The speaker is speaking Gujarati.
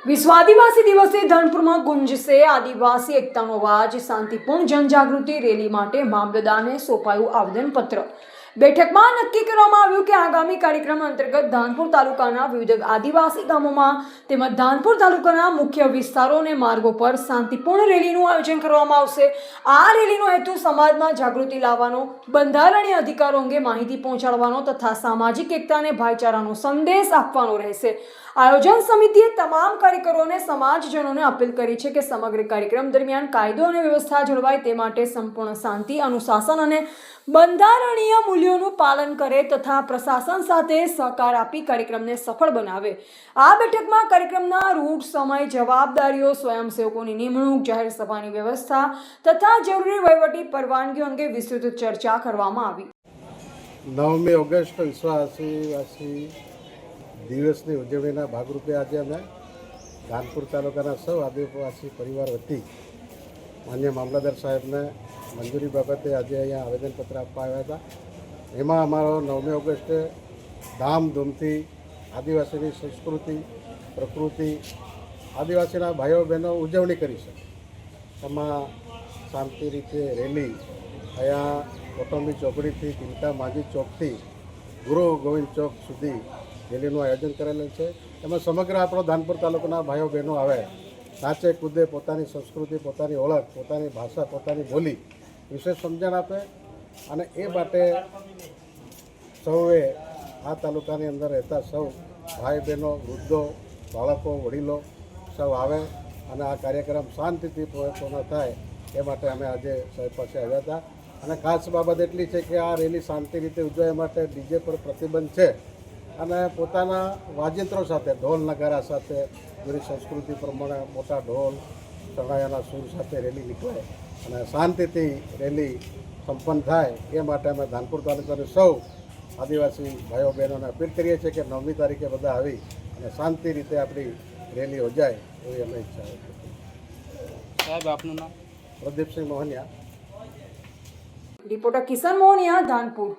વિશ્વ આદિવાસી દિવસે ધનપુરમાં ગુંજશે આદિવાસી એકતાનો અવાજ. શાંતિપૂર્ણ જનજાગૃતિ રેલી માટે મામલતદારને સોંપાયું આવેદનપત્ર. બેઠકમાં નક્કી કરવામાં આવ્યું કે આગામી કાર્યક્રમ અંતર્ગત ધાનપુર તાલુકાના વિવિધ આદિવાસી ગામોમાં તેમજ ધાનપુર તાલુકાના મુખ્ય વિસ્તારો અને માર્ગો પર શાંતિપૂર્ણ રેલીનું આયોજન કરવામાં આવશે. આ રેલીનો હેતુ સમાજમાં જાગૃતિ લાવવાનો, બંધારણીય અધિકારો અંગે માહિતી પહોંચાડવાનો તથા સામાજિક એકતા અને ભાઈચારાનો સંદેશ આપવાનો રહેશે. આયોજન સમિતિએ તમામ કાર્યકરોને સમાજજનોને અપીલ કરી છે કે સમગ્ર કાર્યક્રમ દરમિયાન કાયદો અને વ્યવસ્થા જળવાય તે માટે સંપૂર્ણ શાંતિ, અનુશાસન અને બંધારણીય મૂલ્યોનું પાલન કરે તથા પ્રશાસન સાથે સહકાર આપી કાર્યક્રમને સફળ બનાવે. આ બેઠકમાં કાર્યક્રમના રૂટ, સમય, જવાબદારીઓ, સ્વયંસેવકોની નિમણૂક, જાહેર સભાની વ્યવસ્થા તથા જરૂરી વહીવટી પરવાનગીઓ અંગે વિસ્તૃત ચર્ચા કરવામાં આવી. 9મી ઓગસ્ટ વિશ્વ આદિવાસી દિવસની ઉજવણીના ભાગરૂપે આજે અમે ધાનપુર તાલુકાના સૌ આદિવાસી પરિવાર વતી માન્ય મામલતદાર સાહેબને મંજૂરી બાબતે આજે અહીંયા આવેદનપત્ર આપવા આવ્યા હતા. એમાં અમારો 9મી ઓગસ્ટે ધામધૂમથી આદિવાસીની સંસ્કૃતિ, પ્રકૃતિ, આદિવાસીના ભાઈઓ બહેનો ઉજવણી કરી શકે એમાં શાંતિ રીતે રેલી અહીંયા કોટંબી ચોકડીથી તિલકા માજી ચોકથી ગુરુ ગોવિંદ ચોક સુધી રેલીનું આયોજન કરેલું છે. એમાં સમગ્ર આપણો ધાનપુર તાલુકાના ભાઈઓ બહેનો આવે, નાચે કૂદે, પોતાની સંસ્કૃતિ, પોતાની ઓળખ, પોતાની ભાષા, પોતાની બોલી વિશે સમજણ આપે અને એ માટે સૌએ આ તાલુકાની અંદર રહેતા સૌ ભાઈ બહેનો, વૃદ્ધો, બાળકો, વડીલો સૌ આવે અને આ કાર્યક્રમ શાંતિથી પૂર્ણ થાય એ માટે અમે આજે સાહેબ પાસે આવ્યા હતા. અને ખાસ બાબત એટલી છે કે આ રેલી શાંતિ રીતે ઉજવાય માટે ડીજે પર પ્રતિબંધ છે અને પોતાના વાજિંત્રો સાથે, ઢોલ નગારા સાથે, પૂરી સંસ્કૃતિ પ્રમાણે મોટા ઢોલ, ચણાયાના સૂર સાથે રેલી નીકળે અને શાંતિથી રેલી સંપન્ન થાય એ માટે અમે ધાનપુર તાલુકાના સૌ આદિવાસી ભાઈઓ બહેનોને અપીલ કરીએ છીએ કે 9મી તારીખે બધા આવી અને શાંતિ રીતે આપણી રેલી યોજાય એવી અમે ઈચ્છા છે. સાહેબ, આપનું નામ? પ્રદીપસિંહ મોહનિયા. રિપોર્ટર કિશન મોહનિયા, ધાનપુર.